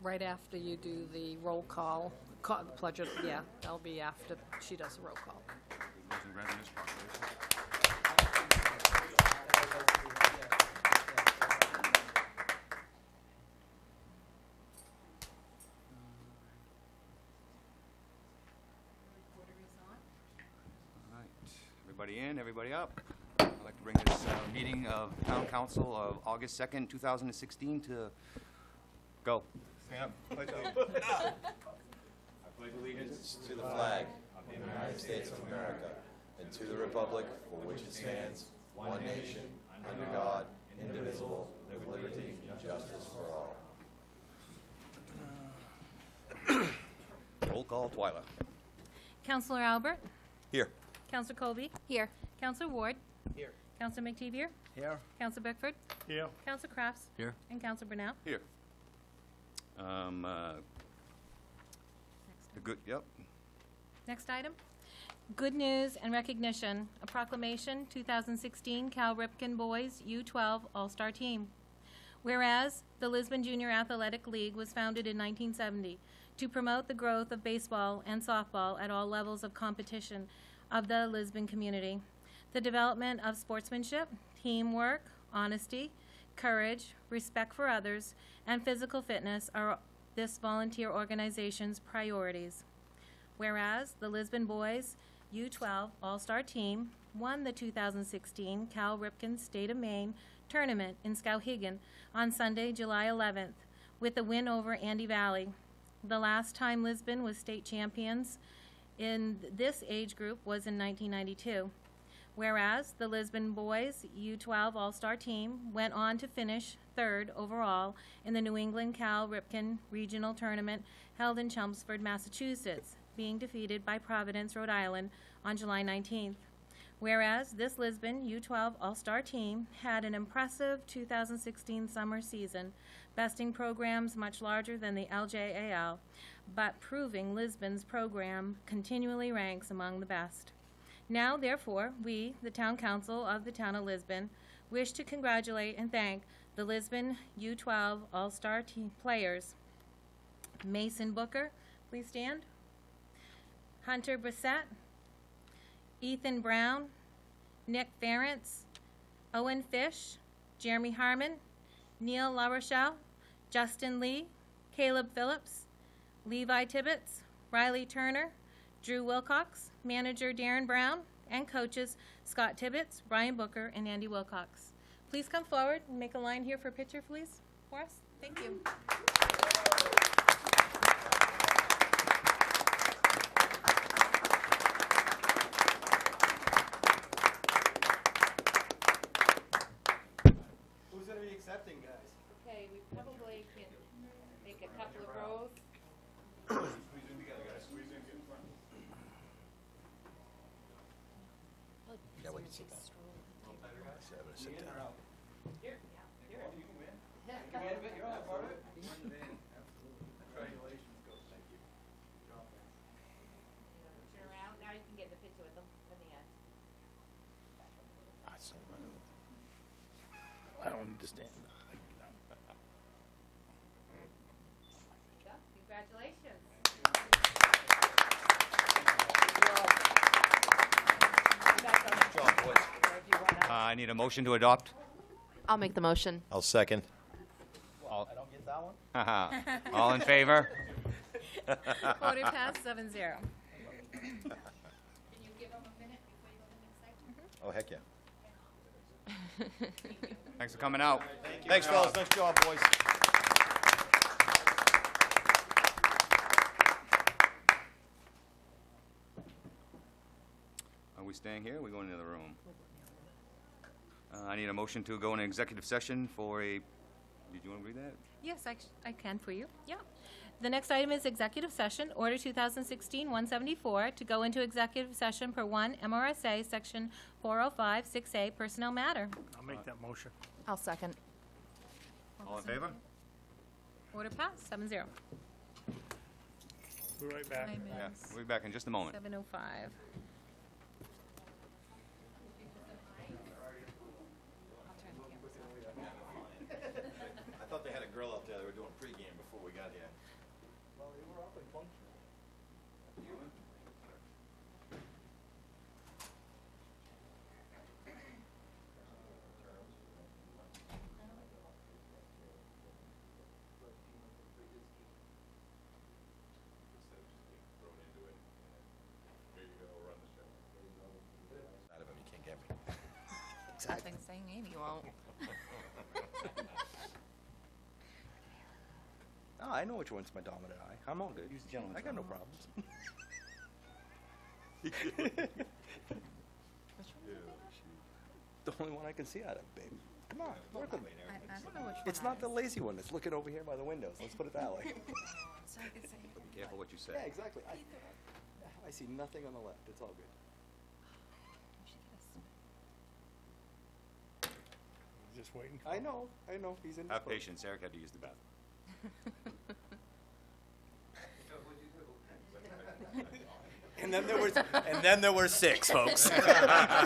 right after you do the roll call, the pledge of, yeah, that'll be after she does the roll call. Muslim residents proclamation. All right, everybody in, everybody up. I'd like to bring this meeting of Town Council of August 2nd, 2016 to go. Stand up. Pledge allegiance. I pledge allegiance To the flag of the United States of America and to the republic for which it stands, one nation, under God, indivisible, with liberty and justice for all. Roll call, Twyla. Councillor Albert? Here. Councillor Colby? Here. Councillor Ward? Here. Councillor McTevier? Here. Councillor Bickford? Here. Councillor Crafts? Here. And Councillor Brunel? Here. The good, yep. Next item. Good news and recognition. A proclamation, 2016 Cal Ripken Boys U12 All-Star Team. Whereas the Lisbon Junior Athletic League was founded in 1970 to promote the growth of baseball and softball at all levels of competition of the Lisbon community. The development of sportsmanship, teamwork, honesty, courage, respect for others, and physical fitness are this volunteer organization's priorities. Whereas the Lisbon Boys U12 All-Star Team won the 2016 Cal Ripken State of Maine tournament in Skowhegan on Sunday, July 11th, with a win over Andy Valley. The last time Lisbon was state champions in this age group was in 1992. Whereas the Lisbon Boys U12 All-Star Team went on to finish third overall in the New England Cal Ripken Regional Tournament held in Chelmsford, Massachusetts, being defeated by Providence, Rhode Island on July 19th. Whereas this Lisbon U12 All-Star Team had an impressive 2016 summer season, besting programs much larger than the LJAL, but proving Lisbon's program continually ranks among the best. Now, therefore, we, the Town Council of the Town of Lisbon, wish to congratulate and thank the Lisbon U12 All-Star Team players. Mason Booker, please stand. Hunter Brissett, Ethan Brown, Nick Ferentz, Owen Fish, Jeremy Harmon, Neil LaRochelle, Justin Lee, Caleb Phillips, Levi Tibbetts, Riley Turner, Drew Wilcox, manager Darren Brown, and coaches Scott Tibbetts, Brian Booker, and Andy Wilcox. Please come forward and make a line here for a picture, please, for us. Thank you. Who's going to be accepting, guys? Okay, we probably can make a couple of rows. Yeah, we can sit down. Sit down. You can win. You're all part of it. Congratulations, Coach. Thank you. Turn around, now you can get the picture with them in the end. I don't understand. Go. Congratulations. Good job, boys. I need a motion to adopt. I'll make the motion. I'll second. All, I don't get that one? all in favor? Voted passed 7-0. Can you give them a minute before you go to the next section? Oh, heck yeah. Thanks for coming out. Thanks, fellas. Nice job, boys. Are we staying here or are we going into the room? I need a motion to go into executive session for a, did you want to read that? Yes, I can for you. Yeah. The next item is executive session, Order 2016-174, to go into executive session per 1 MRSA Section 405-6A Personnel Matter. I'll make that motion. I'll second. All in favor? Order passed, 7-0. Be right back. Time Yeah, is we'll be back in just a moment. 7:05. I thought they had a girl out there. They were doing pregame before we got here. Out of him, you can't get me. Nothing saying Amy won't. Oh, I know which one's my dominant eye. I'm all good. Use the gentleman's I got no room. problems. The only one I can see out of, babe. Come on, work with me. I don't know which one. It's not the lazy one that's looking over here by the windows. Let's put it that way. So I could say. Be careful what you say. Yeah, exactly. I see nothing on the left. It's all good. Just waiting. I know. He's in. Have patience, Eric had to use the bathroom. And then there were 6, folks. Yeah.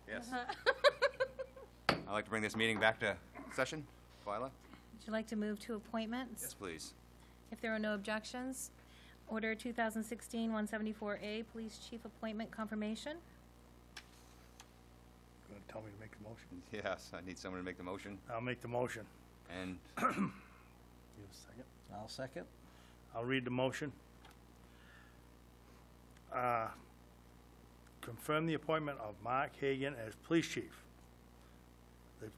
Yes. I'd like to bring this meeting back to session. Twyla? Would you like to move to appointments? Yes, please. If there are no objections, Order 2016-174A, Police Chief Appointment Confirmation. Gonna tell me to make the motion? Yes, I need someone to make the motion. I'll make the motion. And You have a second? I'll second. I'll read the motion. Confirm the appointment of Mark Hagan as police chief. The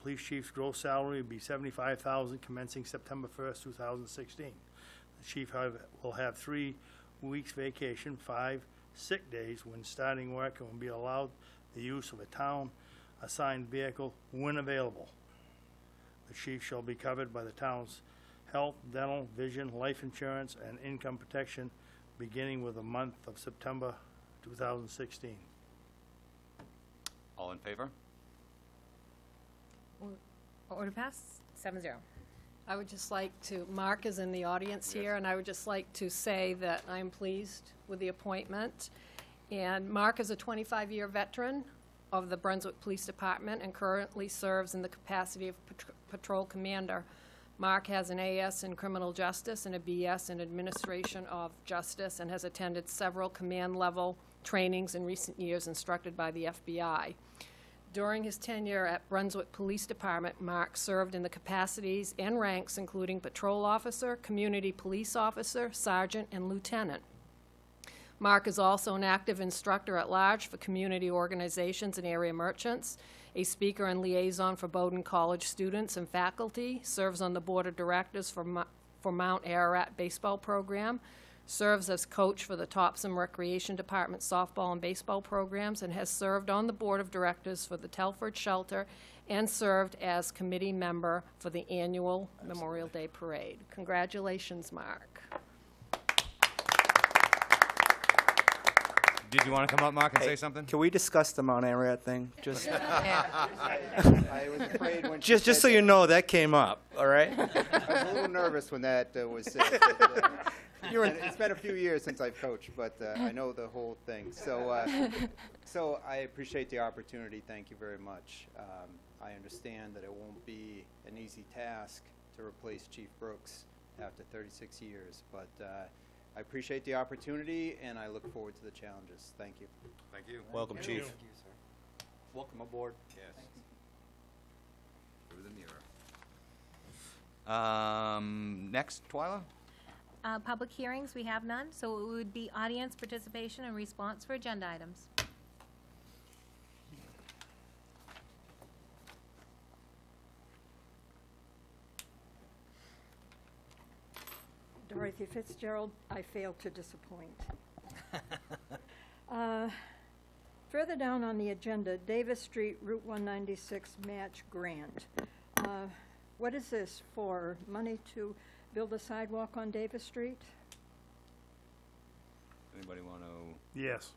police chief's gross salary will be $75,000 commencing September 1st, 2016. The chief will have 3 weeks vacation, 5 sick days when starting work, and will be allowed the use of a town-assigned vehicle when available. The chief shall be covered by the town's health, dental, vision, life insurance, and income protection beginning with the month of September 2016. all in favor? Order passed, 7-0. I would just like to, Mark is in the audience here, and I would just like to say that I'm pleased with the appointment. And Mark is a 25-year veteran of the Brunswick Police Department and currently serves in the capacity of patrol commander. Mark has an AS in criminal justice and a BS in administration of justice and has attended several command-level trainings in recent years instructed by the FBI. During his tenure at Brunswick Police Department, Mark served in the capacities and ranks including patrol officer, community police officer, sergeant, and lieutenant. Mark is also an active instructor at large for community organizations and area merchants, a speaker and liaison for Bowdoin College students and faculty, serves on the board of directors for Mount Ararat baseball program, serves as coach for the Topsom Recreation Department softball and baseball programs, and has served on the board of directors for the Telford Shelter and served as committee member for the annual Memorial Day Parade. Congratulations, Mark. Did you want to come up, Mark, and say something? Can we discuss the Mount Ararat thing? Just, I was afraid when she just so said you know, that came up, all right? that. I was a little nervous when that was said. But, it's been a few years since I've coached, but I know the whole thing. So I appreciate the opportunity. Thank you very much. I understand that it won't be an easy task to replace Chief Brooks after 36 years, but I appreciate the opportunity, and I look forward to the challenges. Thank you. Thank you. Welcome, Chief. Welcome aboard. Yes. Through the mirror. Next, Twyla? Public hearings, we have none, so it would be audience participation and response for agenda items. Dorothy Fitzgerald, I failed to disappoint. Further down on the agenda, Davis Street Route 196 match grant. What is this for? Money to build a sidewalk on Davis Street? Anybody want to? Yes.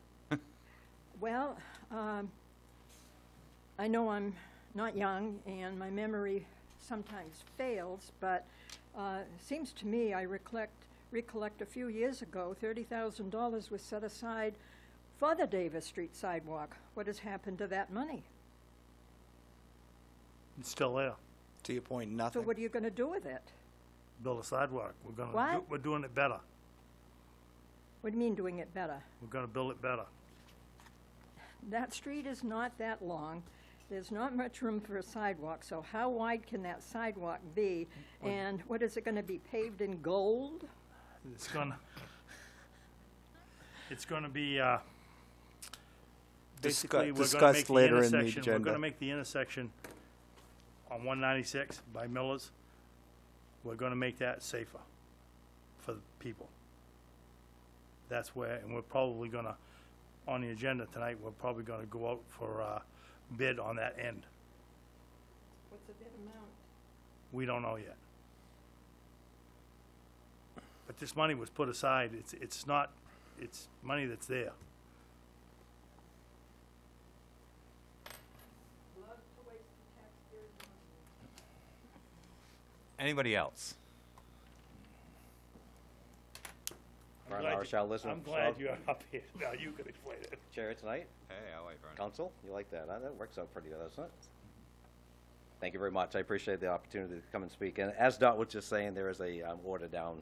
Well, I know I'm not young, and my memory sometimes fails, but seems to me, I recollect a few years ago, $30,000 was set aside for the Davis Street sidewalk. What has happened to that money? It's still there. To your point, So nothing. what are you gonna do with it? Build a sidewalk. We're gonna, What? we're doing it better. What do you mean doing it better? We're gonna build it better. That street is not that long. There's not much room for a sidewalk, so how wide can that sidewalk be? And what is it gonna be, paved in gold? It's gonna be, basically, we're gonna make discussed the later in the intersection, we're agenda. gonna make the intersection on 196 by Miller's, we're gonna make that safer for the people. That's where, and we're probably gonna, on the agenda tonight, we're probably gonna go out for bid on that end. What's the bid amount? We don't know yet. But this money was put aside, it's not, it's money that's there. Anybody else? I'm Ron glad you- Marshall, Lisbon. I'm glad you're up here, now you can explain it. Chair tonight. Hey, I like Vernon. Council, you like that, huh? That works out pretty good, doesn't it? Thank you very much. I appreciate the opportunity to come and speak. And as Dot was just saying, there is a order down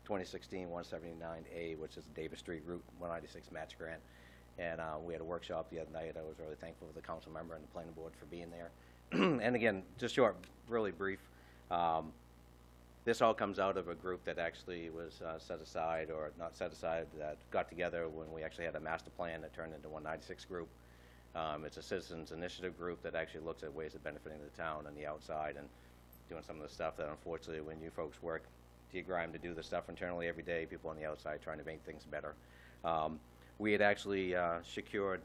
2016-179A, which is Davis Street Route 196 match grant. And we had a workshop the other night. I was really thankful for the council member and the planning board for being there. And again, just short, really brief. This all comes out of a group that actually was set aside, or not set aside, that got together when we actually had a master plan that turned into 196 group. It's a citizens initiative group that actually looks at ways of benefiting the town on the outside and doing some of the stuff that unfortunately when you folks work to your grind to do the stuff internally every day, people on the outside trying to make things better. We had actually secured,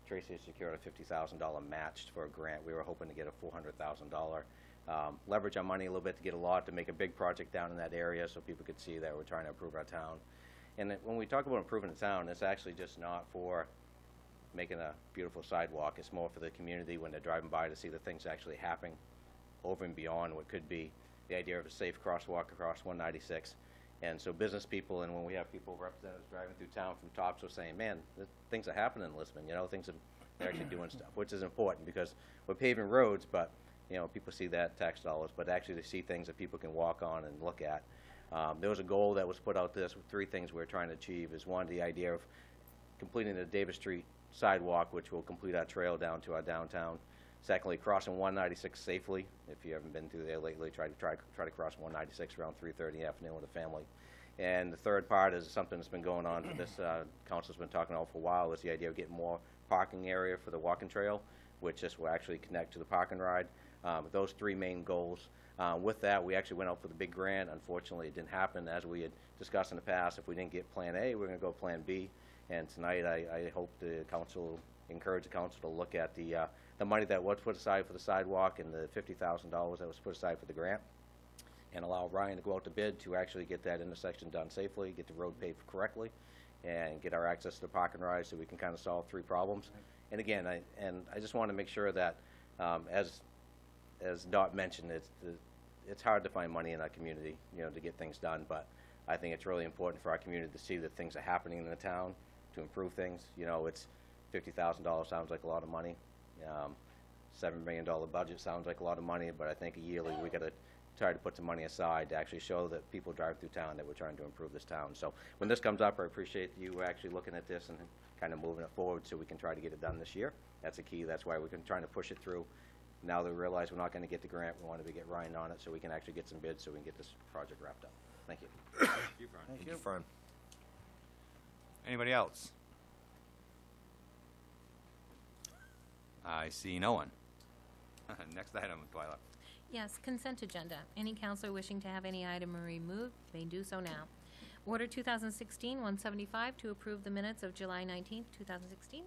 Tracy had secured a $50,000 match for a grant. We were hoping to get a $400,000 leverage our money a little bit to get a lot to make a big project down in that area so people could see that we're trying to improve our town. And when we talk about improving the town, it's actually just not for making a beautiful sidewalk. It's more for the community when they're driving by to see the things actually happening over and beyond what could be the idea of a safe crosswalk across 196. And so business people, and when we have people, representatives driving through town from Tops, are saying, man, things are happening in Lisbon, you know, they're actually doing stuff, which is important because we're paving roads, but, you know, people see that tax dollars, but actually to see things that people can walk on and look at. There was a goal that was put out this, with 3 things we're trying to achieve, is one, the idea of completing the Davis Street sidewalk, which will complete our trail down to our downtown. Secondly, crossing 196 safely. If you haven't been through there lately, try to cross 196 around 3:30 in the afternoon with a family. And the third part is something that's been going on for this council's been talking about for a while, is the idea of getting more parking area for the walking trail, which this will actually connect to the parking ride. Those 3 main goals. With that, we actually went out for the big grant. Unfortunately, it didn't happen. As we had discussed in the past, if we didn't get Plan A, we're going to go Plan B. And tonight, I hope the council, encourage the council to look at the money that was put aside for the sidewalk and the $50,000 that was put aside for the grant, and allow Ryan to go out to bid to actually get that intersection done safely, get the road paved correctly, and get our access to the parking ride so we can kind of solve 3 problems. And again, I just want to make sure that, as Dot mentioned, it's hard to find money in our community, you know, to get things done, but I think it's really important for our community to see that things are happening in the town to improve things. You know, it's $50,000 sounds like a lot of money. $7 million budget sounds like a lot of money, but I think yearly we got to try to put some money aside to actually show that people drive through town that we're trying to improve this town. So when this comes up, I appreciate you actually looking at this and kind of moving it forward so we can try to get it done this year. That's a key. That's why we're trying to push it through. Now that we realize we're not going to get the grant, we want to get Ryan on it so we can actually get some bids so we can get this project wrapped up. Thank you. Thank you, Vernon. Thank you, Fern. Anybody else? I see no one. Next item, Twyla. Yes, consent agenda. Any counselor wishing to have any item removed may do so now. Order 2016-175 to approve the minutes of July 19th, 2016.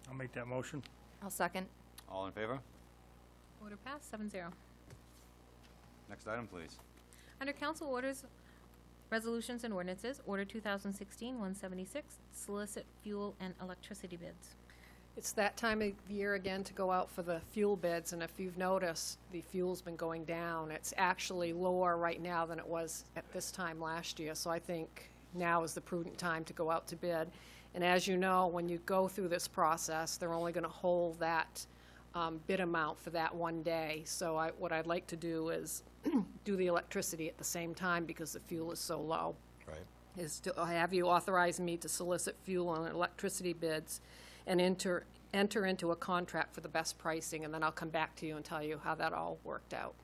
I'll make that motion. I'll second. All in favor? Order passed, 7-0. Next item, please. Under council orders, resolutions and ordinances, Order 2016-176, solicit fuel and electricity bids. It's that time of year again to go out for the fuel bids, and if you've noticed, the fuel's been going down. It's actually lower right now than it was at this time last year, so I think now is the prudent time to go out to bid. And as you know, when you go through this process, they're only gonna hold that bid amount for that one day. So what I'd like to do is do the electricity at the same time because the fuel is so low. Right. Is to have you authorize me to solicit fuel and electricity bids and enter into a contract for the best pricing, and then I'll come back to you and tell you how that all worked out.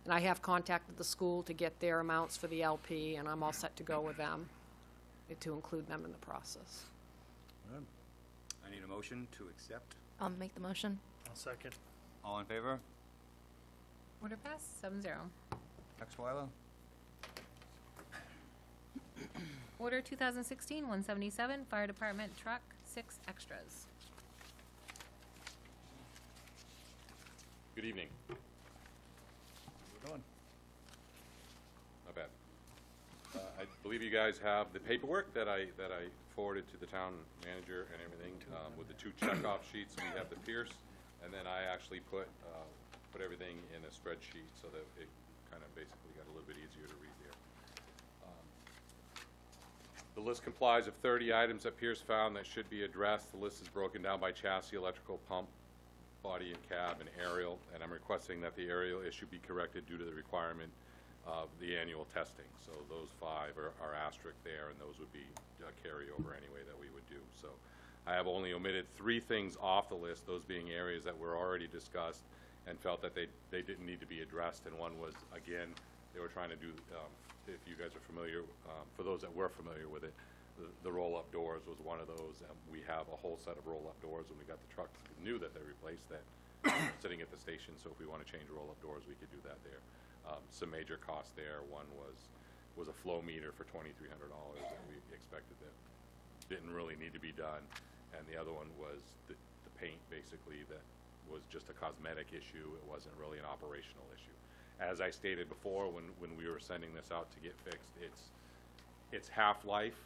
And I have contacted the school to get their amounts for the LP, and I'm all set to go with them, to include them in the process. I need a motion to accept. I'll make the motion. I'll second. All in favor? Order passed, 7-0. Next, Twyla? Order 2016-177, Fire Department Truck 6 Extras. Good evening. We're doing. Not bad. I believe you guys have the paperwork that I forwarded to the town manager and everything, with the 2 checkoff sheets. We have the Pierce, and then I actually put everything in a spreadsheet so that it kind of basically got a little bit easier to read there. The list complies of 30 items that Pierce found that should be addressed. The list is broken down by chassis, electrical, pump, body and cab, and aerial, and I'm requesting that the aerial issue be corrected due to the requirement of the annual testing. So those 5 are asterisk there, and those would be carryover anyway that we would do. So I have only omitted 3 things off the list, those being areas that were already discussed and felt that they didn't need to be addressed. And one was, again, they were trying to do, if you guys are familiar, for those that were familiar with it, the roll-up doors was one of those. We have a whole set of roll-up doors when we got the trucks new that they replaced that sitting at the station. So if we want to change roll-up doors, we could do that there. Some major costs there. One was a flow meter for $2,300 that we expected that didn't really need to be done, and the other one was the paint, basically, that was just a cosmetic issue. It wasn't really an operational issue. As I stated before, when we were sending this out to get fixed, it's half-life,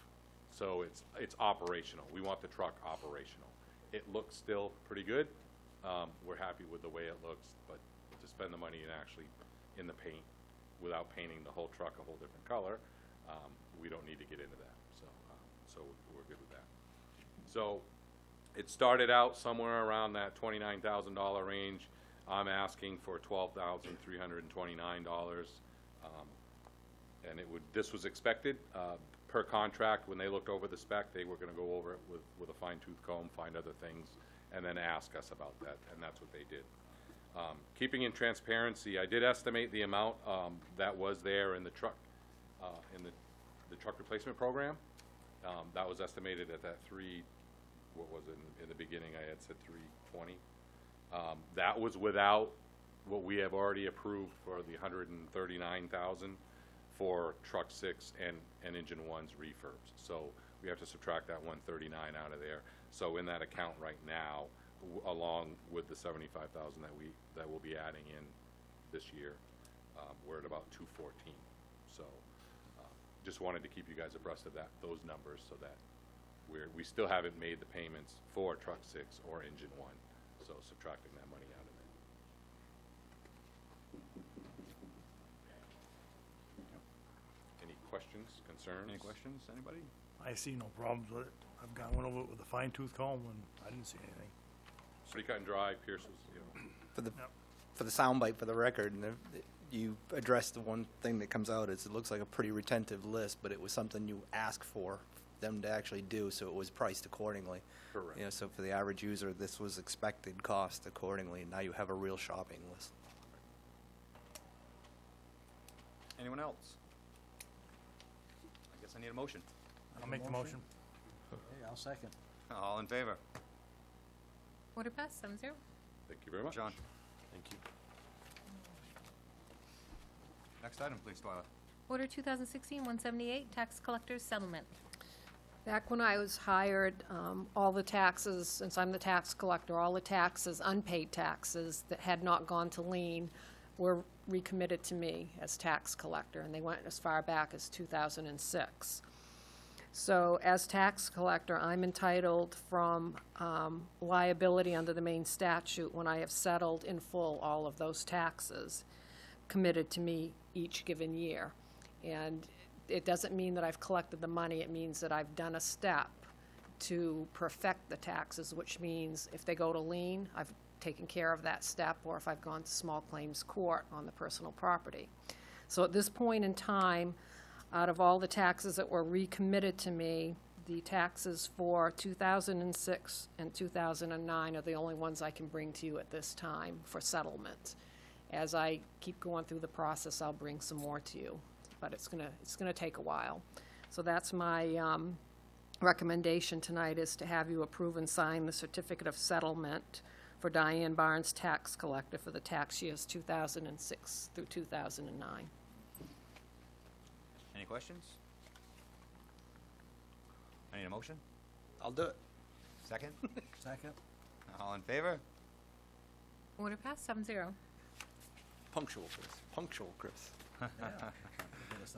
so it's operational. We want the truck operational. It looks still pretty good. We're happy with the way it looks, but to spend the money and actually in the paint without painting the whole truck a whole different color, we don't need to get into that. So we're good with that. So it started out somewhere around that $29,000 range. I'm asking for $12,329, and this was expected per contract. When they looked over the spec, they were going to go over it with a fine-tooth comb, find other things, and then ask us about that, and that's what they did. Keeping in transparency, I did estimate the amount that was there in the truck the truck replacement program. That was estimated at that what was it in the beginning? I had said 320. That was without what we have already approved for the $139,000 for truck 6 and engine 1's refurbs. So we have to subtract that $139 out of there. So in that account right now, along with the $75,000 that we'll be adding in this year, we're at about $214. So just wanted to keep you guys abreast of those numbers, so that we still haven't made the payments for truck 6 or engine 1. So subtracting that money out of it. Any questions, concerns? Any questions, anybody? I see no problems with it. I've gone over it with a fine-tooth comb, and I didn't see anything. Pretty cut and dry. Pierce was, For the soundbite, for the record, and you addressed the one thing that comes out is it looks like a pretty retentive list, but it was something you asked for them to actually do, so it was priced accordingly. correct. So for the average user, this was expected cost accordingly, and now you have a real shopping list. Anyone else? I guess I need a motion. I'll make the motion. I'll second. All in favor? Order passed, 7-0. Thank you very much. John. Thank you. Next item, please, Twyla. Order 2016-178, tax collectors settlement. Back when I was hired, all the taxes, since I'm the tax collector, all the taxes, unpaid taxes that had not gone to lien were recommitted to me as tax collector, and they went as far back as 2006. So as tax collector, I'm entitled from liability under the main statute when I have settled in full all of those taxes committed to me each given year. And it doesn't mean that I've collected the money, it means that I've done a step to perfect the taxes, which means if they go to lien, I've taken care of that step, or if I've gone to small claims court on the personal property. So at this point in time, out of all the taxes that were recommitted to me, the taxes for 2006 and 2009 are the only ones I can bring to you at this time for settlement. As I keep going through the process, I'll bring some more to you, but it's gonna take a while. So that's my recommendation tonight, is to have you approve and sign the certificate of settlement for Diane Barnes, tax collector, for the tax years 2006 through 2009. Any questions? I need a motion? I'll do it. Second? Second. All in favor? Order passed, 7-0. Punctual, Chris. Punctual, Chris.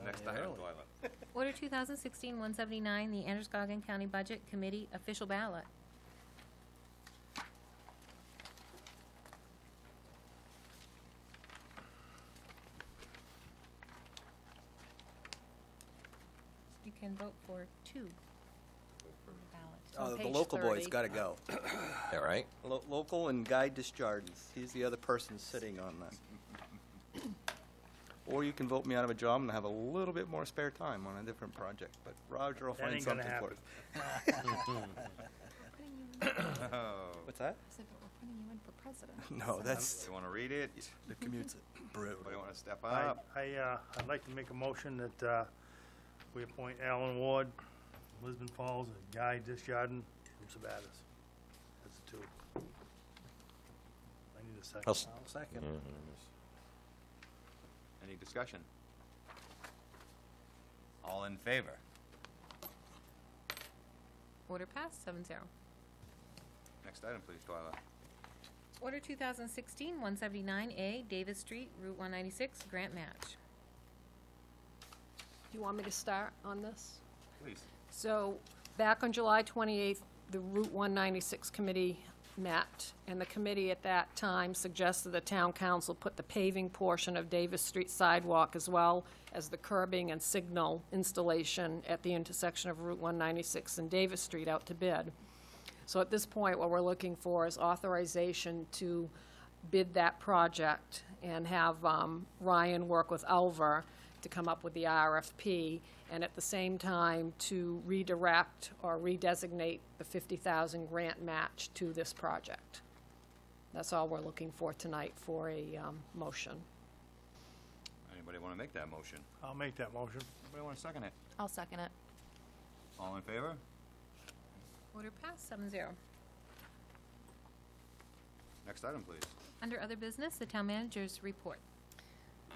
Next item, Twyla. Order 2016-179, the Androscoggin County Budget Committee official ballot. You can vote for two on the ballot. on The page local boy's 30. gotta go. Yeah, right? Local and Guy Disjardins. He's the other person sitting on that. Or you can vote me out of a job and have a little bit more spare time on a different project, but Roger will That find ain't gonna something for happen. it. Oh, What's that? I said, but we're putting you in for president. No, that's, you want to read it? the commute's brutal. Anybody want to step up? I'd like to make a motion that we appoint Alan Ward, Lisbon Falls, and Guy Disjardin from Sabatis. That's the two. I need a second. I'll s- Second. Any discussion? All in favor? Order passed, 7-0. Next item, please, Twyla. Order 2016-179A, Davis Street, Route 196, grant match. Do you want me to start on this? Please. So, back on July 28th, the Route 196 committee met, and the committee at that time suggested the town council put the paving portion of Davis Street sidewalk as well as the curbing and signal installation at the intersection of Route 196 and Davis Street out to bid. So at this point, what we're looking for is authorization to bid that project and have Ryan work with Alver to come up with the RFP, and at the same time to redirect or redesignate the 50,000 grant match to this project. That's all we're looking for tonight for a motion. Anybody want to make that motion? I'll make that motion. Anybody want to second it? I'll second it. All in favor? Order passed, 7-0. Next item, please. Under other business, the town manager's report.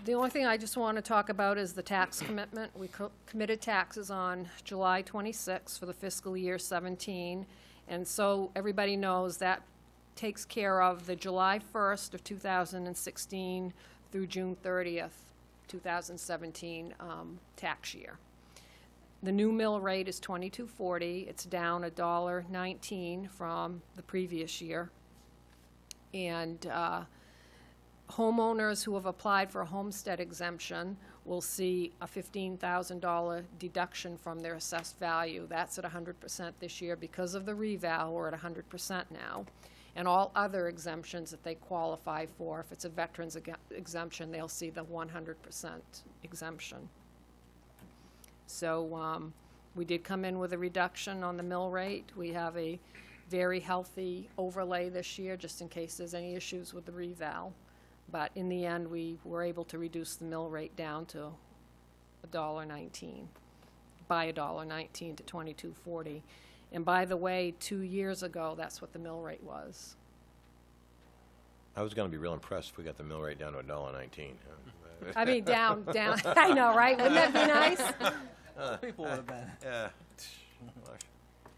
The only thing I just want to talk about is the tax commitment. We committed taxes on July 26 for the fiscal year 17, and so everybody knows that takes care of the July 1st of 2016 through June 30th, 2017 tax year. The new mill rate is $22.40. It's down $1.19 from the previous year. And homeowners who have applied for a homestead exemption will see a $15,000 deduction from their assessed value. That's at 100% this year. Because of the reval, we're at 100% now. And all other exemptions that they qualify for, if it's a veteran's exemption, they'll see the 100% exemption. So we did come in with a reduction on the mill rate. We have a very healthy overlay this year, just in case there's any issues with the reval. But in the end, we were able to reduce the mill rate down to $1.19, by $1.19 to $22.40. And by the way, 2 years ago, that's what the mill rate was. I was gonna be real impressed if we got the mill rate down to $1.19. I mean, down, I know, right? Wouldn't that be nice? People would have been. Yeah.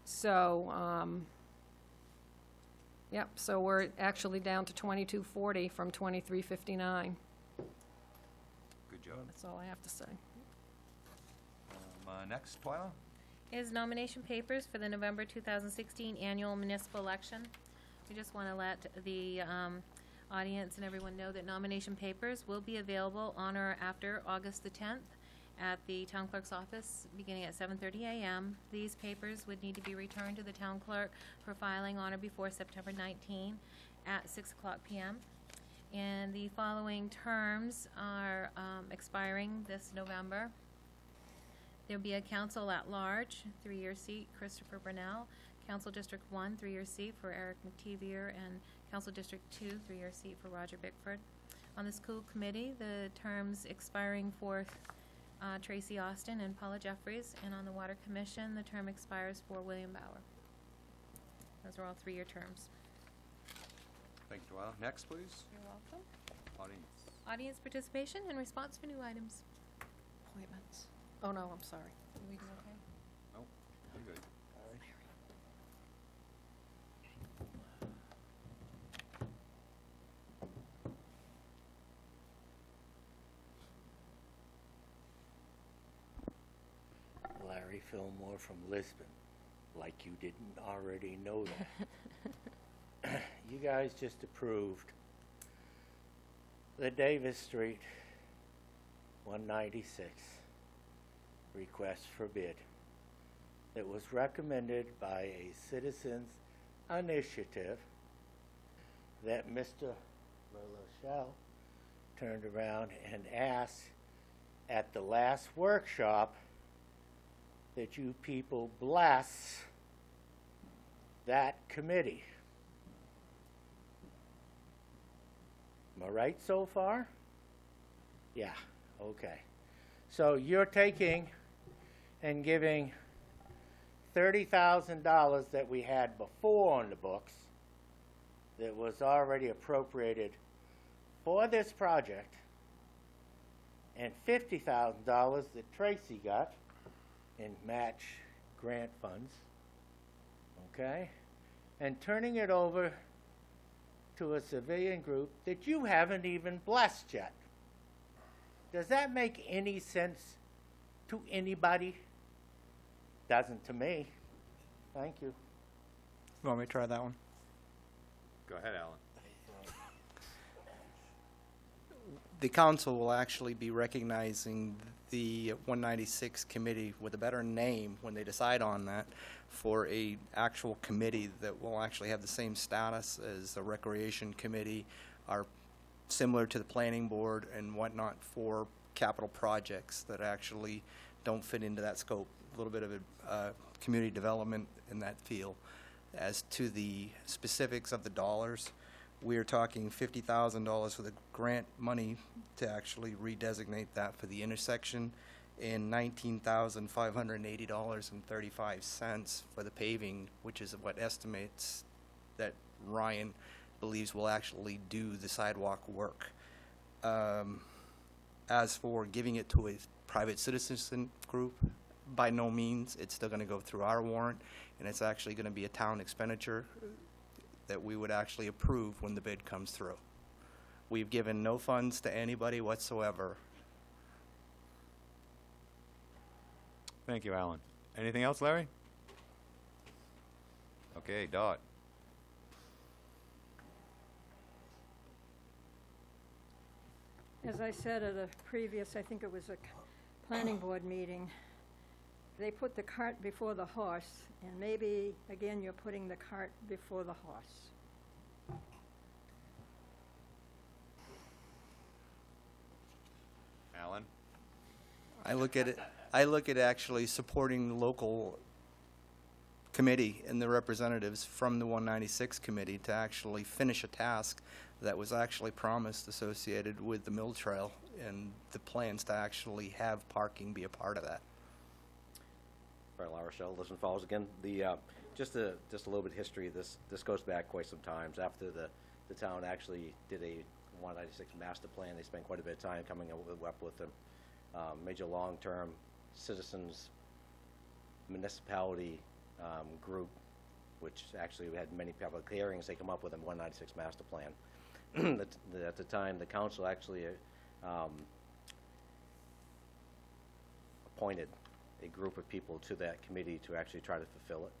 So, yep, so we're actually down to $22.40 from $23.59. Good job. That's all I have to say. Next, Twyla? is nomination papers for the November 2016 annual municipal election. We just want to let the audience and everyone know that nomination papers will be available on or after August the 10th at the town clerk's office, beginning at 7:30 a.m. These papers would need to be returned to the town clerk for filing on or before September 19 at 6 o'clock p.m. And the following terms are expiring this November. There'll be a council at large, 3-year seat, Christopher Brunel. Council District 1, 3-year seat for Eric McTevier, and Council District 2, 3-year seat for Roger Bickford. On the school committee, the terms expiring for Tracy Austin and Paula Jeffries, and on the water commission, the term expires for William Bauer. Those are all 3-year terms. Thank you, Joelle. Next, please. You're welcome. Audience. Audience participation and response for new items. Appointments. Oh, no, I'm sorry. Are we doing okay? Oh, you're good. Larry Fillmore from Lisbon, like you didn't already know that. You guys just approved the Davis Street 196 request for bid that was recommended by a citizens initiative that Mr. LaChelle turned around and asked at the last workshop that you people bless that committee. Am I right so far? Yeah, okay. So you're taking and giving $30,000 that we had before on the books that was already appropriated for this project, and $50,000 that Tracy got in match grant funds, okay? And turning it over to a civilian group that you haven't even blessed yet. Does that make any sense to anybody? Doesn't to me. Thank you. You want me to try that one? Go ahead, Alan. The council will actually be recognizing the 196 committee with a better name when they decide on that for a actual committee that will actually have the same status as the recreation committee, are similar to the planning board and whatnot for capital projects that actually don't fit into that scope. A little bit of a community development in that field. As to the specifics of the dollars, we are talking $50,000 for the grant money to actually redesignate that for the intersection, and $19,580.35 for the paving, which is what estimates that Ryan believes will actually do the sidewalk work. As for giving it to a private citizen group, by no means. It's still going to go through our warrant, and it's actually going to be a town expenditure that we would actually approve when the bid comes through. We've given no funds to anybody whatsoever. Thank you, Alan. Anything else, Larry? Okay, Dot. As I said at a previous, I think it was a planning board meeting, they put the cart before the horse, and maybe, again, you're putting the cart before the horse. Alan? I look at actually supporting the local committee and the representatives from the 196 committee to actually finish a task that was actually promised associated with the mill trail and the plans to actually have parking be a part of that. Right, La Rochelle, Lisbon Falls again. Just a little bit of history. This goes back quite some times. After the town actually did a 196 master plan, they spent quite a bit of time coming up with a major long-term citizens municipality group, which actually had many public hearings. They come up with a 196 master plan. At the time, the council actually appointed a group of people to that committee to actually try to fulfill it.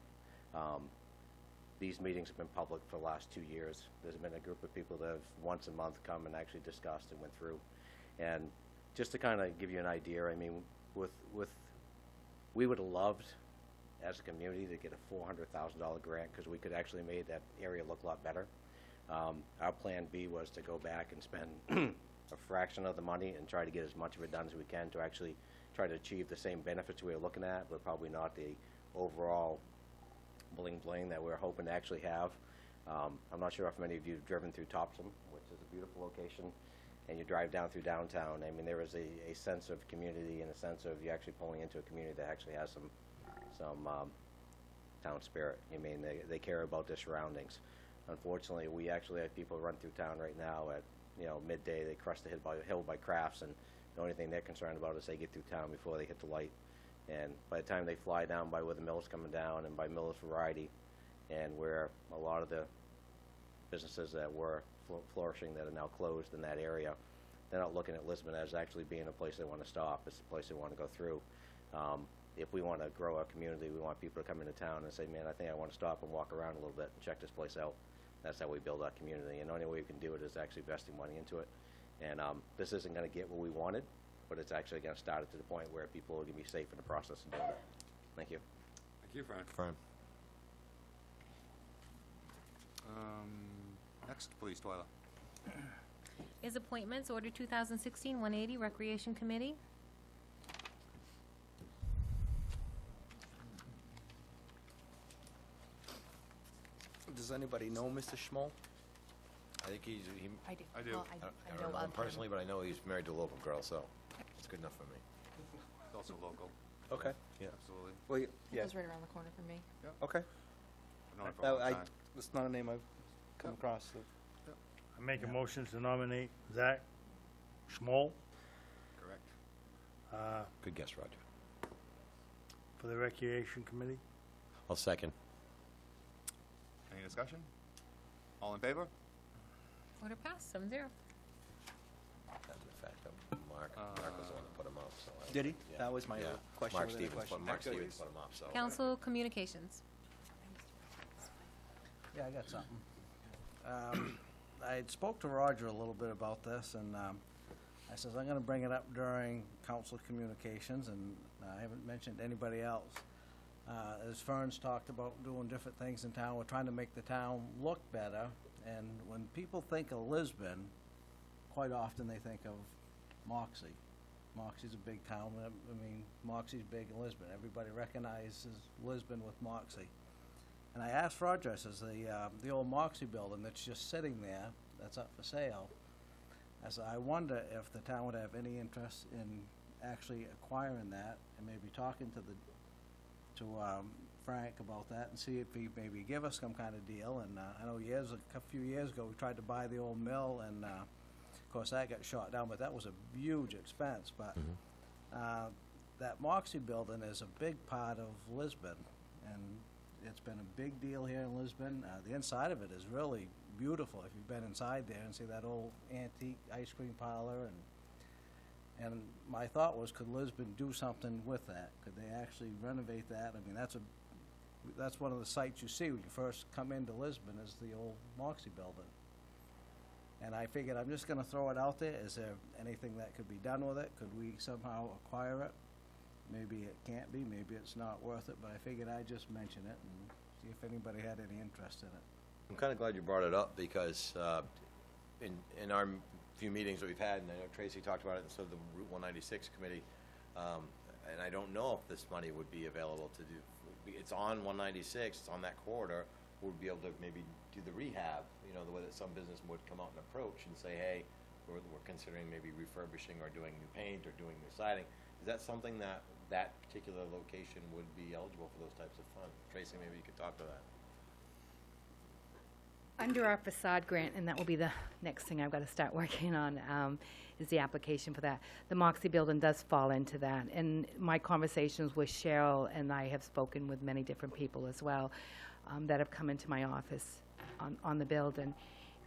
These meetings have been public for the last 2 years. There's been a group of people that have once a month come and actually discussed and went through. And just to kind of give you an idea, I mean, we would have loved, as a community, to get a $400,000 grant because we could actually made that area look a lot better. Our plan B was to go back and spend a fraction of the money and try to get as much of it done as we can to actually try to achieve the same benefits we were looking at, but probably not the overall bling-bling that we're hoping to actually have. I'm not sure if many of you have driven through Topsom, which is a beautiful location, and you drive down through downtown. I mean, there is a sense of community and a sense of you actually pulling into a community that actually has some town spirit. I mean, they care about their surroundings. Unfortunately, we actually have people run through town right now at, midday. They crest the hill by Crafts, and the only thing they're concerned about is they get through town before they hit the light. And by the time they fly down by where the mill's coming down and by Miller's Variety, and where a lot of the businesses that were flourishing that are now closed in that area, they're not looking at Lisbon as actually being a place they want to stop. It's a place they want to go through. If we want to grow our community, we want people to come into town and say, man, I think I want to stop and walk around a little bit and check this place out. That's how we build our community. And the only way we can do it is actually investing money into it. And this isn't going to get what we wanted, but it's actually going to start it to the point where people are going to be safe in the process of doing it. Thank you. Thank you, Fran. Fran. Next, please, Twyla. Is appointments, Order 2016-180, Recreation Committee. Does anybody know Mr. Schmoll? I think he I do. I do. Well, I I don't know know him of him. personally, but I know he's married to a local girl, so it's good enough for me. It's also local, Okay. Yeah. absolutely. Well, He yeah, lives right around the corner from me. okay. I've known him for a long time. It's not a name I've come across. So. I make a motion to nominate Zach Schmoll Correct. Good guess, Roger. for the Recreation Committee. I'll second. Any discussion? All in favor? Order passed, 7-0. After the fact that Mark was the one that put him up, so. Did he? Yeah. That was my Yeah. question. Mark within a Stevens, question. Mark Good. Stevens put him up, so. Council Communications. Yeah, I got something. I spoke to Roger a little bit about this, and I says, I'm gonna bring it up during council communications, and I haven't mentioned anybody else. As Fern's talked about doing different things in town, we're trying to make the town look better, and when people think of Lisbon, quite often they think of Moxie. Moxie's a big town, I mean, Moxie's big in Lisbon, everybody recognizes Lisbon with Moxie. And I asked Roger, I says, the old Moxie building that's just sitting there, that's up for sale, I said, I wonder if the town would have any interest in actually acquiring that and maybe talking to Frank about that and see if he maybe give us some kind of deal. And I know a few years ago, we tried to buy the old mill, and of course that got shot down, but that was a huge expense. But that Moxie building is a big part of Lisbon, and it's been a big deal here in Lisbon. The inside of it is really beautiful if you've been inside there and see that old antique ice cream parlor. And my thought was, could Lisbon do something with that? Could they actually renovate that? I mean, that's one of the sights you see when you first come into Lisbon is the old Moxie building. And I figured I'm just gonna throw it out there. Is there anything that could be done with it? Could we somehow acquire it? Maybe it can't be, maybe it's not worth it, but I figured I'd just mention it and see if anybody had any interest in it. I'm kind of glad you brought it up because in our few meetings that we've had, and I know Tracy talked about it, and so the Route 196 committee, and I don't know if this money would be available to do. It's on 196, it's on that corridor. We'd be able to maybe do the rehab, the way that some business would come out and approach and say, hey, we're considering maybe refurbishing or doing new paint or doing new siding. Is that something that particular location would be eligible for those types of funds? Tracy, maybe you could talk to that. Under our facade grant, and that will be the next thing I've got to start working on, is the application for that. The Moxie building does fall into that. And my conversations with Cheryl, and I have spoken with many different people as well, that have come into my office on the building.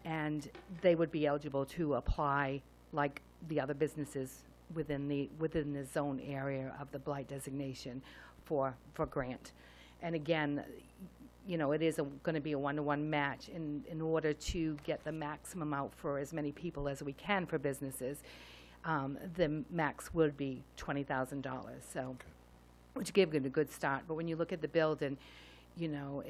And they would be eligible to apply like the other businesses within the zone area of the blight designation for grant. And again, you know, it is going to be a one-to-one match in order to get the maximum out for as many people as we can for businesses. The max would be $20,000, so, which gave it a good start. But when you look at the building, you know,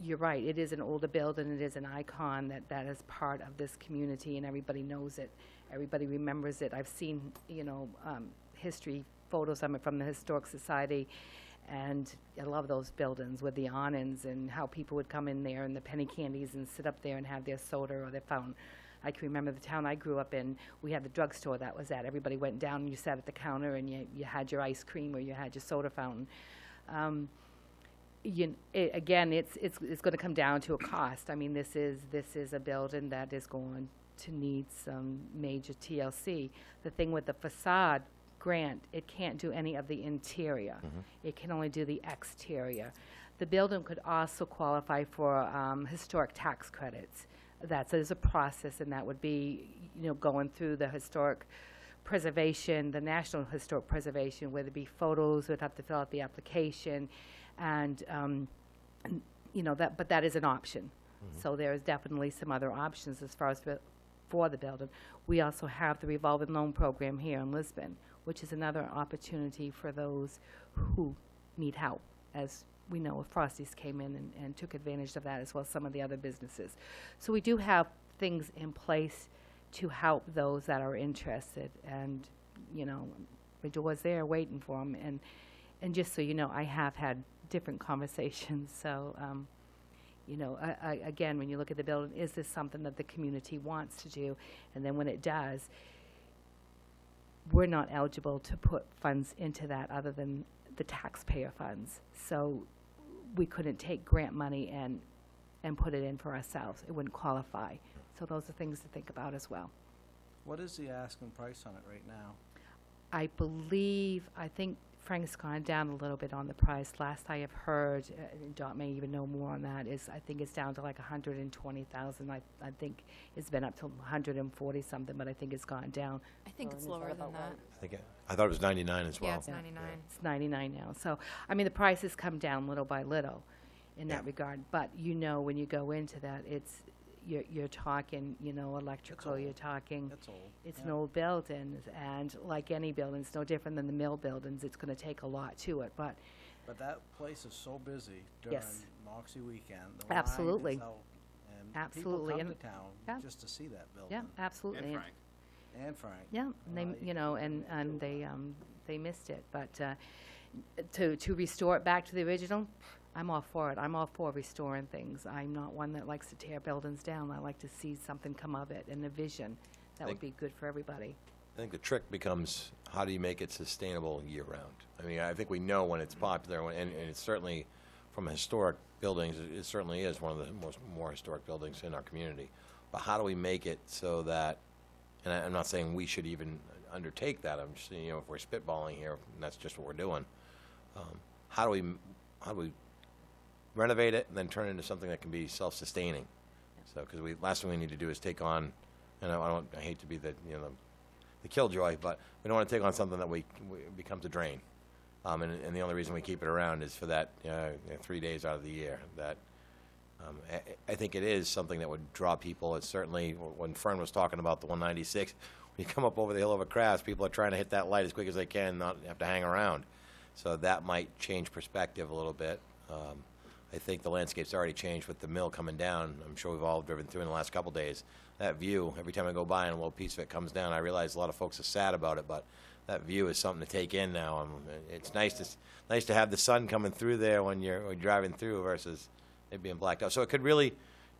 you're right, it is an older building, it is an icon that is part of this community, and everybody knows it. Everybody remembers it. I've seen, you know, history photos of it from the Historic Society, and I love those buildings with the awnings and how people would come in there and the penny candies and sit up there and have their soda or their fountain. I can remember the town I grew up in, we had the drugstore that was at. Everybody went down and you sat at the counter and you had your ice cream or you had your soda fountain. Again, it's going to come down to a cost. I mean, this is a building that is going to need some major TLC. The thing with the facade grant, it can't do any of the interior. It can only do the exterior. The building could also qualify for historic tax credits. There's a process, and that would be, you know, going through the historic preservation, the National Historic Preservation, where there'd be photos, we'd have to fill out the application, and you know, but that is an option. So there's definitely some other options as far as for the building. We also have the revolving loan program here in Lisbon, which is another opportunity for those who need help. As we know, Frosty's came in and took advantage of that, as well as some of the other businesses. So we do have things in place to help those that are interested, and, you know, the door's there waiting for them. And just so you know, I have had different conversations. So, you know, again, when you look at the building, is this something that the community wants to do? And then when it does, we're not eligible to put funds into that other than the taxpayer funds. So we couldn't take grant money and put it in for ourselves. It wouldn't qualify. So those are things to think about as well. What is the asking price on it right now? I think Frank's gone down a little bit on the price. Last I have heard, and Dot may even know more on that, is I think it's down to like 120,000. I think it's been up to 140 something, but I think it's gone down. I think it's lower than that. I thought it was 99 as well. Yeah, it's 99. It's 99 now. So, I mean, the prices come down little by little in that regard. But, you know, when you go into that, you're talking, you know, electrical, you're talking. That's old. It's an old building, and like any building, it's no different than the mill buildings. It's going to take a lot to it, but that place is so busy during Yes. Moxie weekend. The line Absolutely. is out, and Absolutely. people come And- to town yeah. just to see that building. yeah, absolutely. And Frank. And Frank. Yeah, and they, you know, and they missed it. But to restore it back to the original, I'm all for it. I'm all for restoring things. I'm not one that likes to tear buildings down. I like to see something come of it and a vision that would be good for everybody. I think the trick becomes, how do you make it sustainable year-round? I mean, I think we know when it's popular, and it's certainly, from historic buildings, it certainly is one of the more historic buildings in our community. But how do we make it so that, and I'm not saying we should even undertake that, I'm just saying, you know, if we're spitballing here, and that's just what we're doing, how do we renovate it and then turn it into something that can be self-sustaining? So, because last thing we need to do is take on, and I hate to be the killjoy, but we don't want to take on something that becomes a drain. And the only reason we keep it around is for that 3 days out of the year. That I think it is something that would draw people. It's certainly, when Fern was talking about the 196, when you come up over the hill of a Crafts, people are trying to hit that light as quick as they can, not have to hang around. So that might change perspective a little bit. I think the landscape's already changed with the mill coming down. I'm sure we've all driven through in the last couple days. That view, every time I go by and a little piece of it comes down, I realize a lot of folks are sad about it, but that view is something to take in now. It's nice to have the sun coming through there when you're driving through versus it being blacked out. So it could really,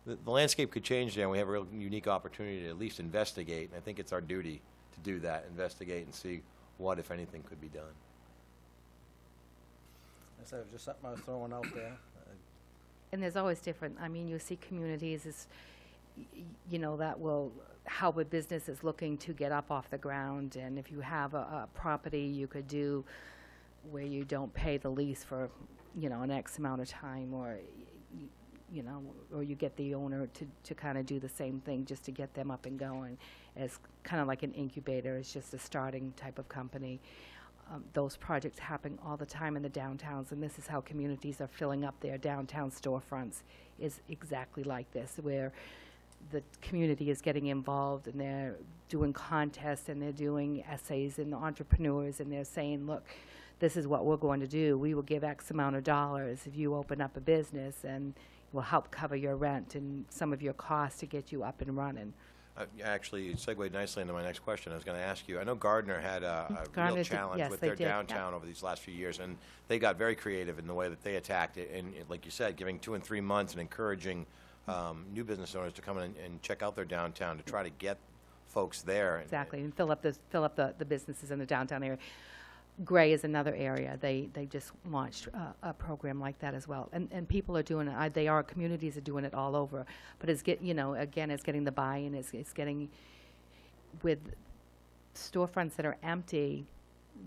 the landscape could change there, and we have a real unique opportunity to at least investigate. And I think it's our duty to do that, investigate and see what, if anything, could be done. I said, just something I was throwing out there. And there's always different, I mean, you see communities as, you know, that will help a business is looking to get up off the ground. And if you have a property you could do where you don't pay the lease for, you know, an X amount of time, or you know, or you get the owner to kind of do the same thing just to get them up and going as kind of like an incubator. It's just a starting type of company. Those projects happen all the time in the downtowns, and this is how communities are filling up their downtown storefronts, is exactly like this, where the community is getting involved and they're doing contests and they're doing essays and entrepreneurs, and they're saying, look, this is what we're going to do. We will give X amount of dollars if you open up a business, and we'll help cover your rent and some of your costs to get you up and running. Actually, it segued nicely into my next question. I was going to ask you, I know Gardner had a real Gardner did- challenge yes, with they their did, yeah. downtown over these last few years, and they got very creative in the way that they attacked it, and like you said, giving 2 and 3 months and encouraging new business owners to come in and check out their downtown to try to get folks there. Exactly, and fill up the businesses in the downtown area. Gray is another area. They just launched a program like that as well, and people are doing it. Communities are doing it all over. But it's it's getting the buy-in. It's getting with storefronts that are empty,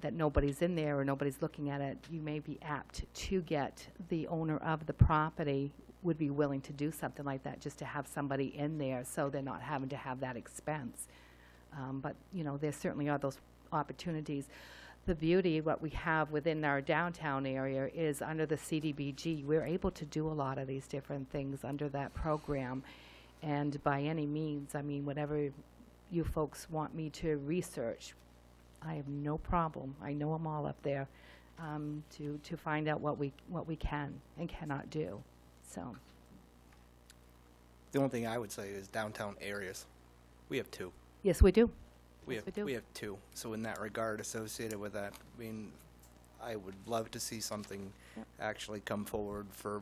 that nobody's in there or nobody's looking at it. You may be apt to get the owner of the property would be willing to do something like that just to have somebody in there, so they're not having to have that expense. But there certainly are those opportunities. The beauty of what we have within our downtown area is under the CDBG, we're able to do a lot of these different things under that program. And by any means, I mean, whatever you folks want me to research, I have no problem. I know them all up there, to find out what we can and cannot do. So. The only thing I would say is downtown areas. We have 2. Yes, we do. We have 2. So in that regard, associated with that, I mean, I would love to see something actually come forward for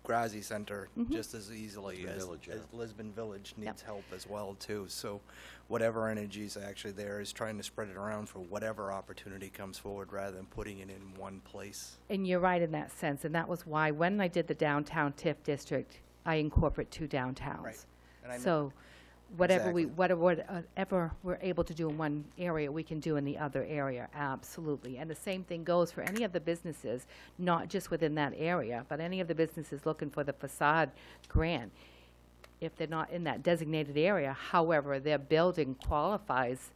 Grazi Center just as easily Lisbon as Village, yeah. Lisbon Village needs help as well too. So whatever energy is actually there is trying to spread it around for whatever opportunity comes forward rather than putting it in one place. And you're right in that sense, and that was why when I did the downtown TIF district, I incorporate 2 downtowns. Right. And I know- So whatever Exactly. whatever we're able to do in one area, we can do in the other area, absolutely. And the same thing goes for any of the businesses, not just within that area, but any of the businesses looking for the facade grant. If they're not in that designated area, however, their building qualifies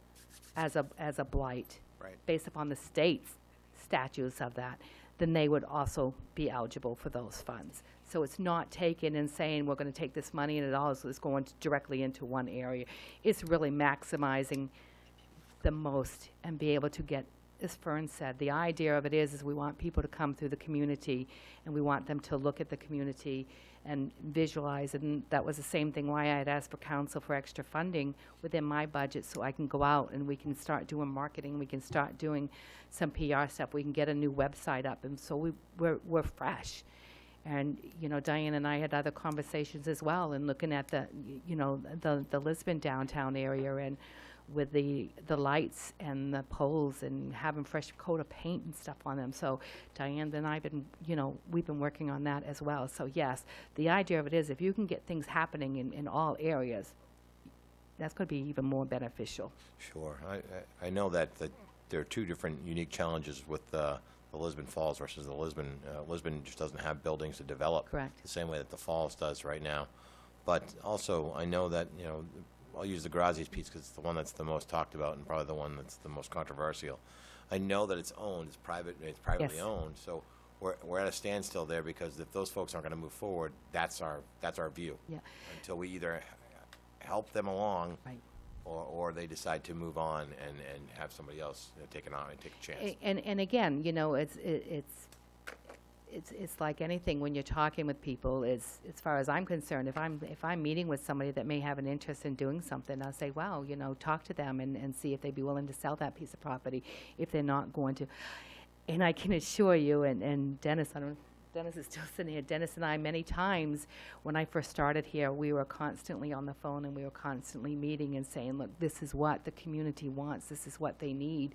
as a blight, Right. based upon the state's statutes of that, then they would also be eligible for those funds. So it's not taken and saying, we're going to take this money and it all is going directly into one area. It's really maximizing the most and be able to get, as Fern said, the idea of it is we want people to come through the community and we want them to look at the community and visualize. And that was the same thing why I had asked for council for extra funding within my budget, so I can go out and we can start doing marketing, we can start doing some PR stuff, we can get a new website up, and so we're fresh. And, Diane and I had other conversations as well, and looking at the Lisbon downtown area, and with the lights and the poles and having fresh coat of paint and stuff on them. So Diane and I have been, we've been working on that as well. So yes, the idea of it is if you can get things happening in all areas, that's going to be even more beneficial. Sure. I know that there are 2 different unique challenges with the Lisbon Falls versus the Lisbon. Lisbon just doesn't have buildings to develop. Correct. The same way that the Falls does right now. But also, I know that, I'll use the Grazi's piece because it's the one that's the most talked about and probably the one that's the most controversial. I know that it's owned, it's privately Yes. owned, so we're at a standstill there because if those folks aren't going to move forward, that's our view. Yeah. Until we either help them along, Right. or they decide to move on and have somebody else take it on and take a chance. And again, it's like anything when you're talking with people. As far as I'm concerned, if I'm meeting with somebody that may have an interest in doing something, I'll say, well, talk to them and see if they'd be willing to sell that piece of property if they're not going to. And I can assure you, and Dennis, I don't know. Dennis is still sitting here. Dennis and I, many times when I first started here, we were constantly on the phone and we were constantly meeting and saying, look, this is what the community wants. This is what they need.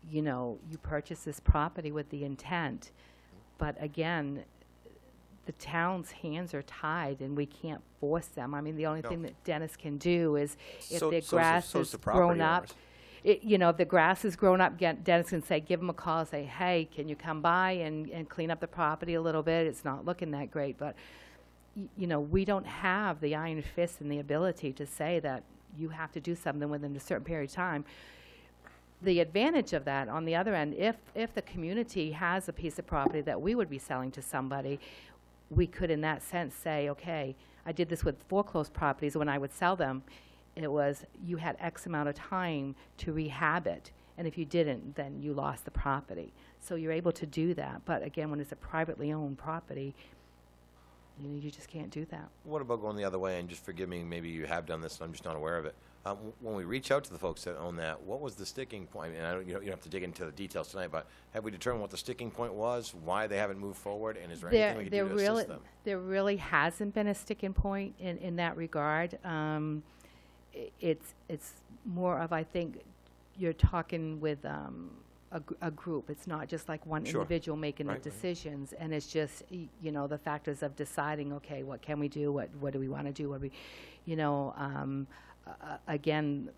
You purchase this property with the intent. But again, the town's hands are tied and we can't force them. I mean, the only thing that Dennis can do is if their grass is grown up. if the grass is grown up, Dennis can say, give them a call, say, hey, can you come by and clean up the property a little bit? It's not looking that great, but, we don't have the iron fist and the ability to say that you have to do something within a certain period of time. The advantage of that, on the other end, if the community has a piece of property that we would be selling to somebody, we could, in that sense, say, okay, I did this with foreclosed properties when I would sell them. It was, you had X amount of time to rehab it, and if you didn't, then you lost the property. So you're able to do that, but again, when it's a privately owned property, you just can't do that. What about going the other way, and just forgive me, maybe you have done this and I'm just not aware of it. When we reach out to the folks that own that, what was the sticking point? And you don't have to dig into the details tonight, but have we determined what the sticking point was, why they haven't moved forward, and is there anything we can do to assist them? There really hasn't been a sticking point in that regard. It's more of, I think, you're talking with a group. It's not just like one Sure. individual making Right, the right. decisions, and it's just, the factors of deciding, okay, what can we do, what do we want to do, what we, again,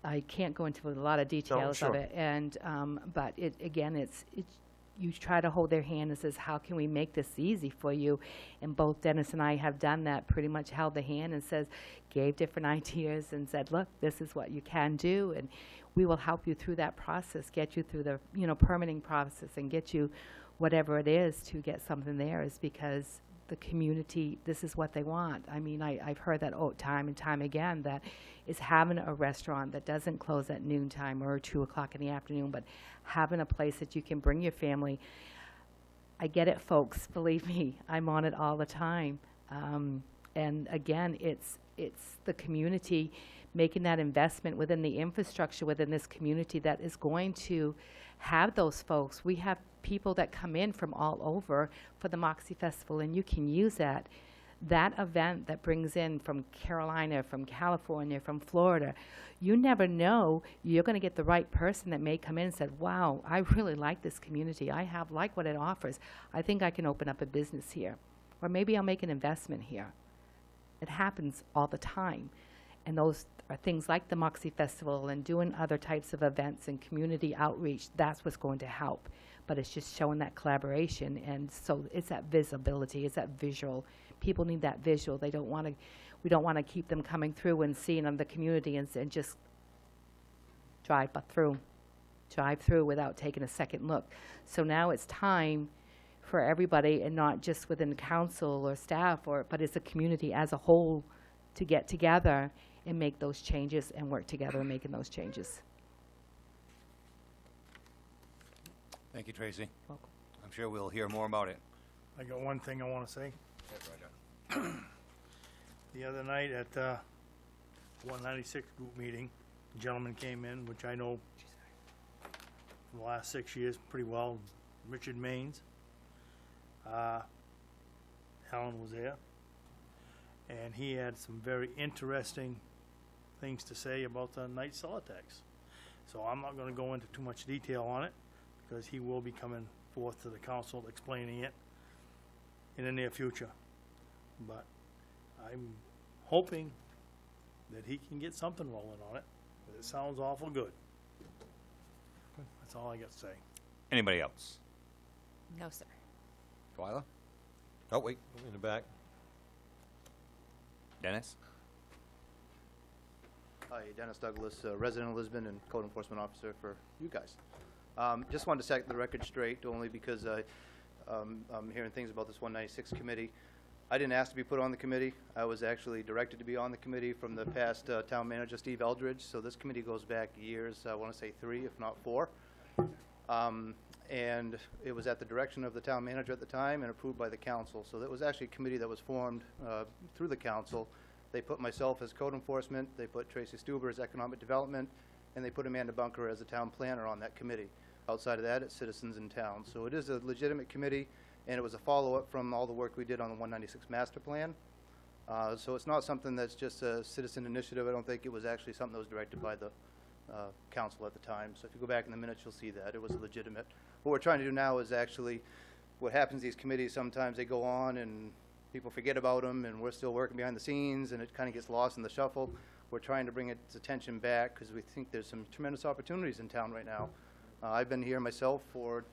I can't go into a lot of details sure. of it, and but it's you try to hold their hand and says, how can we make this easy for you? And both Dennis and I have done that, pretty much held the hand and gave different ideas and said, look, this is what you can do, and we will help you through that process, get you through the permitting process, and get you whatever it is to get something there, is because the community, this is what they want. I mean, I've heard that time and time again, that is having a restaurant that doesn't close at noontime or 2 o'clock in the afternoon, but having a place that you can bring your family. I get it, folks. Believe me, I'm on it all the time. And again, it's the community making that investment within the infrastructure within this community that is going to have those folks. We have people that come in from all over for the Moxie Festival, and you can use that event that brings in from Carolina, from California, from Florida. You never know, you're going to get the right person that may come in and said, wow, I really like this community. I like what it offers. I think I can open up a business here. Or maybe I'll make an investment here. It happens all the time. And those are things like the Moxie Festival and doing other types of events and community outreach. That's what's going to help. But it's just showing that collaboration. And so it's that visibility, it's that visual. People need that visual. We don't want to keep them coming through and seeing the community and just drive through without taking a second look. So now it's time for everybody, and not just within council or staff, but as a community as a whole, to get together and make those changes and work together in making those changes. Thank you, Tracy. Welcome. I'm sure we'll hear more about it. I got one thing I want to say. Yes, Roger. The other night at 196 group meeting, a gentleman came in, which I know for the last 6 years pretty well, Richard Maines. Helen was there, and he had some very interesting things to say about the night seller tax. So I'm not going to go into too much detail on it, because he will be coming forth to the council explaining it in the near future. But I'm hoping that he can get something rolling on it, but it sounds awful good. That's all I got to say. Anybody else? No, sir. Twyla? Oh, wait, in the back. Dennis? Hi, Dennis Douglas, resident of Lisbon and code enforcement officer for you guys. Just wanted to set the record straight, only because I'm hearing things about this 196 committee. I didn't ask to be put on the committee. I was actually directed to be on the committee from the past town manager, Steve Eldridge. So this committee goes back years, I want to say 3, if not 4. And it was at the direction of the town manager at the time and approved by the council. So that was actually a committee that was formed through the council. They put myself as code enforcement, they put Tracy Stuber as economic development, and they put Amanda Bunker as a town planner on that committee. Outside of that, it's citizens in town. So it is a legitimate committee, and it was a follow-up from all the work we did on the 196 master plan. So it's not something that's just a citizen initiative. I don't think it was actually something that was directed by the council at the time. So if you go back in the minutes, you'll see that. It was legitimate. What we're trying to do now is actually, what happens, these committees, sometimes they go on and people forget about them, and we're still working behind the scenes, and it kind of gets lost in the shuffle. we're trying to bring its attention back because we think there's some tremendous opportunities in town right now. I've been here myself for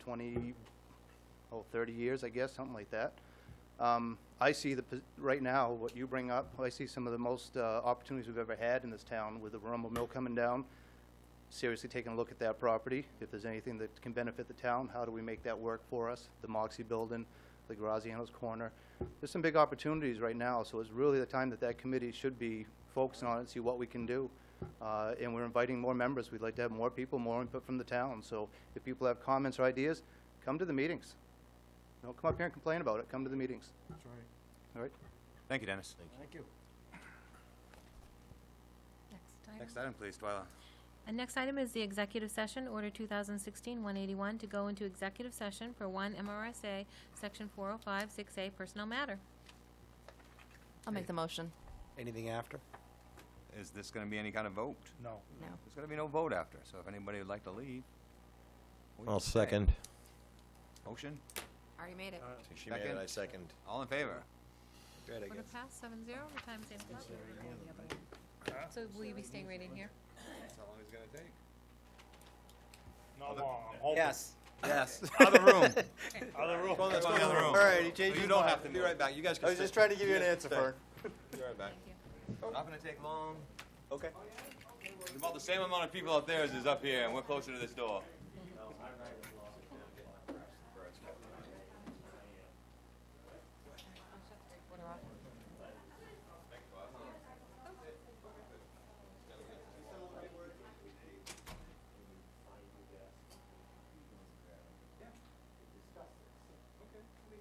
30 years, I guess, something like that. I see right now, what you bring up, I see some of the most opportunities we've ever had in this town with the Rumble Mill coming down. Seriously taking a look at that property. If there's anything that can benefit the town, how do we make that work for us? The Moxie Building, the Graziano's Corner. There's some big opportunities right now, so it's really the time that that committee should be focusing on it and see what we can do. And we're inviting more members. We'd like to have more people, more input from the town. So if people have comments or ideas, come to the meetings. Don't come up here and complain about it. Come to the meetings. That's right. All right? Thank you, Dennis. Thank you. Next item, please, Twyla. And next item is the executive session, Order 2016-181, to go into executive session for 1 MRSA, Section 405, 6A, personnel matter. I'll make the motion. Anything after? Is this going to be any kind of vote? No. No. There's going to be no vote after, so if anybody would like to leave. we I'll can stay. second. Motion? Already made it. She made it, I second. All in favor? Good, I Order guess. passed, 7-0, the time's 8 o'clock. So will you be staying right in here? That's how long it's going to take. Not long, I'm hoping. Yes. Yes. Other room. Other room. Let's go in the other room. All right, he changed You his don't mind. have to Be move. right back. You guys can I was stay. just trying to give you an guys answer, stay. Fern. Be right back. Thank you. Not going to take long. Okay. There's about the same amount of people up there as is up here, and we're closer to this door.